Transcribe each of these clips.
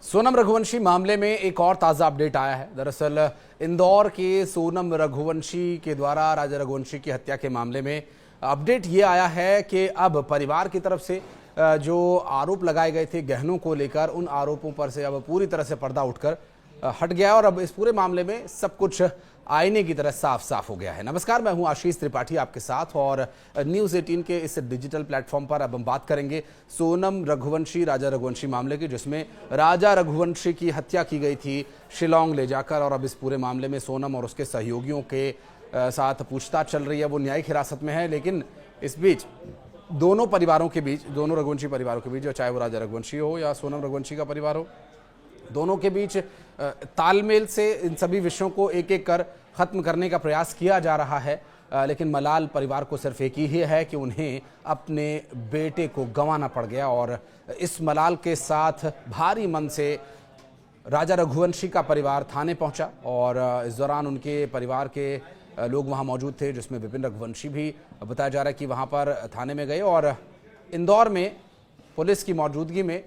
सोनम रघुवंशी मामले में एक और ताज़ा अपडेट आया है। दरअसल इंदौर के सोनम रघुवंशी के द्वारा राजा रघुवंशी की हत्या के मामले में अपडेट ये आया है कि अब परिवार की तरफ से जो आरोप लगाए गए थे गहनों को लेकर, उन आरोपों पर से अब पूरी तरह से पर्दा उठकर हट गया और अब इस पूरे मामले में सब कुछ आईने की तरह साफ साफ हो गया है। नमस्कार, मैं हूं आशीष त्रिपाठी आपके साथ और न्यूज़ 18 के इस डिजिटल प्लेटफॉर्म पर अब हम बात करेंगे सोनम रघुवंशी राजा रघुवंशी मामले की, जिसमें राजा रघुवंशी की हत्या की गई थी शिलांग ले जाकर। और अब इस पूरे मामले में सोनम और उसके सहयोगियों के साथ पूछताछ चल रही है। वो न्यायिक हिरासत में है, लेकिन इस बीच दोनों परिवारों के बीच, दोनों रघुवंशी परिवारों के बीच, चाहे वो राजा रघुवंशी हो या सोनम रघुवंशी का परिवार हो, दोनों के बीच तालमेल से इन सभी विषयों को एक एक कर ख़त्म करने का प्रयास किया जा रहा है। लेकिन मलाल परिवार को सिर्फ एक ही है कि उन्हें अपने बेटे को गंवाना पड़ गया और इस मलाल के साथ भारी मन से राजा रघुवंशी का परिवार थाने पहुंचा और इस दौरान उनके परिवार के लोग वहां मौजूद थे, जिसमें विपिन रघुवंशी भी बताया जा रहा है कि वहां पर थाने में गए। और इंदौर में पुलिस की मौजूदगी में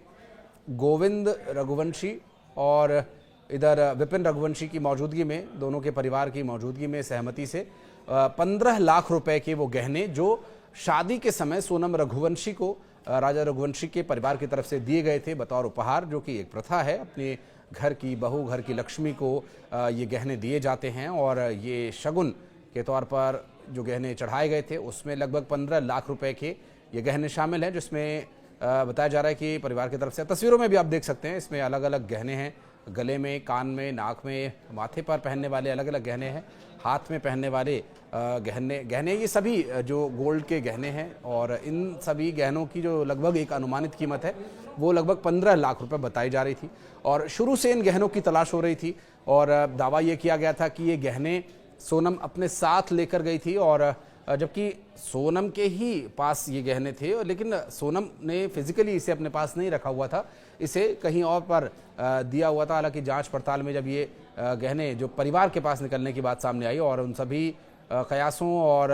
गोविंद रघुवंशी और इधर विपिन रघुवंशी की मौजूदगी में, दोनों के परिवार की मौजूदगी में सहमति से 15 लाख रुपए के वो गहने जो शादी के समय सोनम रघुवंशी को राजा रघुवंशी के परिवार की तरफ से दिए गए थे बतौर उपहार, जो कि एक प्रथा है, अपने घर की बहू, घर की लक्ष्मी को ये गहने दिए जाते हैं। और ये शगुन के तौर पर जो गहने चढ़ाए गए थे उसमें लगभग 15 लाख रुपए के ये गहने शामिल हैं, जिसमें बताया जा रहा है कि परिवार की तरफ से, तस्वीरों में भी आप देख सकते हैं, इसमें अलग अलग गहने हैं, गले में, कान में, नाक में, माथे पर पहनने वाले अलग अलग गहने हैं, हाथ में पहनने वाले गहने ये सभी जो गोल्ड के गहने हैं। और इन सभी गहनों की जो लगभग एक अनुमानित कीमत है वो लगभग 15 लाख रुपए बताई जा रही थी। और शुरू से इन गहनों की तलाश हो रही थी और दावा ये किया गया था कि ये गहने सोनम अपने साथ लेकर गई थी, और जबकि सोनम के ही पास ये गहने थे, लेकिन सोनम ने फिजिकली इसे अपने पास नहीं रखा हुआ था, इसे कहीं और पर दिया हुआ था। हालांकि जांच पड़ताल में जब ये गहने जो परिवार के पास निकलने की बात सामने आई और उन सभी कयासों और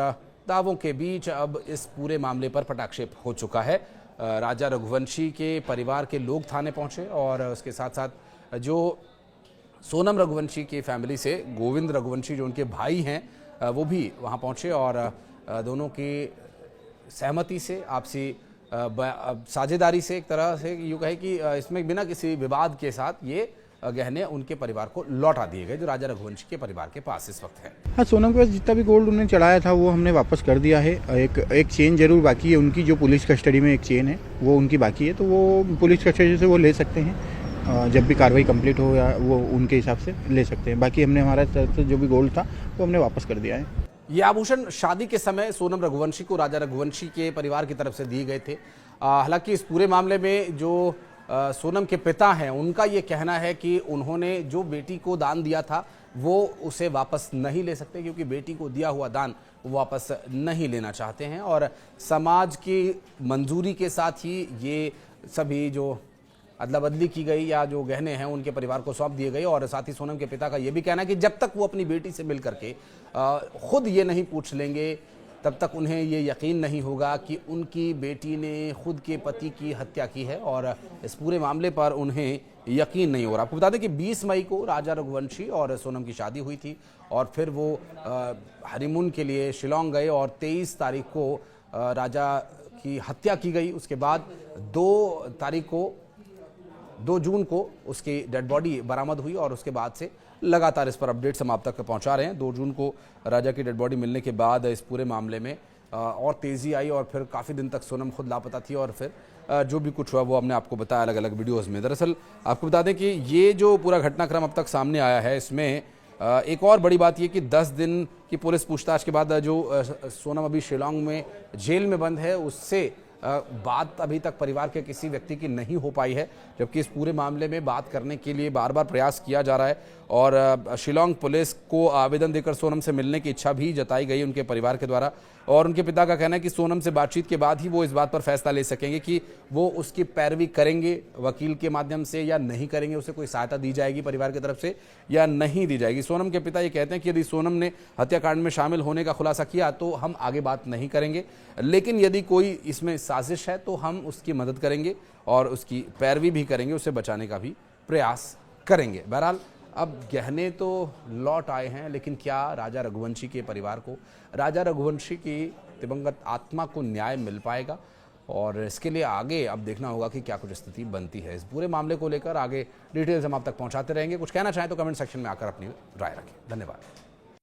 दावों के बीच अब इस पूरे मामले पर पटाक्षेप हो चुका है। राजा रघुवंशी के परिवार के लोग थाने पहुंचे और उसके साथ साथ जो सोनम रघुवंशी की फैमिली से गोविंद रघुवंशी जो उनके भाई हैं वो भी वहां पहुंचे और दोनों की सहमति से, आपसी साझेदारी से, एक तरह से यूँ कहे कि इसमें बिना किसी विवाद के साथ ये गहने उनके परिवार को लौटा दिए गए, जो राजा रघुवंशी के परिवार के पास इस वक्त है। हाँ, सोनम के पास जितना भी गोल्ड उन्होंने चढ़ाया था वो हमने वापस कर दिया है। एक चेन जरूर बाकी है उनकी, जो पुलिस कस्टडी में एक चेन है वो उनकी बाकी है, तो वो पुलिस कस्टडी से वो ले सकते हैं जब भी कार्रवाई कंप्लीट हो, या वो उनके हिसाब से ले सकते हैं। बाकी हमने हमारा तरफ से जो भी गोल्ड था वो हमने वापस कर दिया है। ये आभूषण शादी के समय सोनम रघुवंशी को राजा रघुवंशी के परिवार की तरफ से दिए गए थे। हालांकि इस पूरे मामले में जो सोनम के पिता हैं उनका ये कहना है कि उन्होंने जो बेटी को दान दिया था वो उसे वापस नहीं ले सकते, क्योंकि बेटी को दिया हुआ दान वो वापस नहीं लेना चाहते हैं। और समाज की मंजूरी के साथ ही ये सभी जो अदला बदली की गई या जो गहने हैं उनके परिवार को सौंप दिए गए। और साथ ही सोनम के पिता का ये भी कहना है कि जब तक वो अपनी बेटी से मिल करके खुद ये नहीं पूछ लेंगे, तब तक उन्हें ये यकीन नहीं होगा कि उनकी बेटी ने खुद के पति की हत्या की है। और इस पूरे मामले पर उन्हें यकीन नहीं हो रहा। आपको बता दें कि 20 मई को राजा रघुवंशी और सोनम की शादी हुई थी और फिर वो हनीमून के लिए शिलांग गए और 23 तारीख को राजा की हत्या की गई। उसके बाद 2 जून को उसकी डेड बॉडी बरामद हुई और उसके बाद से लगातार इस पर अपडेट्स हम आप तक पहुंचा रहे हैं। 2 जून को राजा की डेड बॉडी मिलने के बाद इस पूरे मामले में और तेज़ी आई और फिर काफ़ी दिन तक सोनम खुद लापता थी और फिर जो भी कुछ हुआ वो हमने आपको बताया अलग अलग वीडियोस में। दरअसल आपको बता दें कि ये जो पूरा घटनाक्रम अब तक सामने आया है, इसमें एक और बड़ी बात ये कि 10 दिन की पुलिस पूछताछ के बाद जो सोनम अभी शिलांग में जेल में बंद है, उससे बात अभी तक परिवार के किसी व्यक्ति की नहीं हो पाई है, जबकि इस पूरे मामले में बात करने के लिए बार बार प्रयास किया जा रहा है। और शिलांग पुलिस को आवेदन देकर सोनम से मिलने की इच्छा भी जताई गई उनके परिवार के द्वारा। और उनके पिता का कहना है कि सोनम से बातचीत के बाद ही वो इस बात पर फैसला ले सकेंगे कि वो उसकी पैरवी करेंगे वकील के माध्यम से या नहीं करेंगे, उसे कोई सहायता दी जाएगी परिवार की तरफ से या नहीं दी जाएगी। सोनम के पिता ये कहते हैं कि यदि सोनम ने हत्याकांड में शामिल होने का खुलासा किया तो हम आगे बात नहीं करेंगे, लेकिन यदि कोई इसमें साजिश है तो हम उसकी मदद करेंगे और उसकी पैरवी भी करेंगे, उसे बचाने का भी प्रयास करेंगे। बहरहाल अब गहने तो लौट आए हैं, लेकिन क्या राजा रघुवंशी के परिवार को, राजा रघुवंशी की दिवंगत आत्मा को न्याय मिल पाएगा? और इसके लिए आगे अब देखना होगा कि क्या कुछ स्थिति बनती है। इस पूरे मामले को लेकर आगे डिटेल्स हम आप तक पहुंचाते रहेंगे। कुछ कहना चाहें तो कमेंट सेक्शन में आकर अपनी राय रखें। धन्यवाद।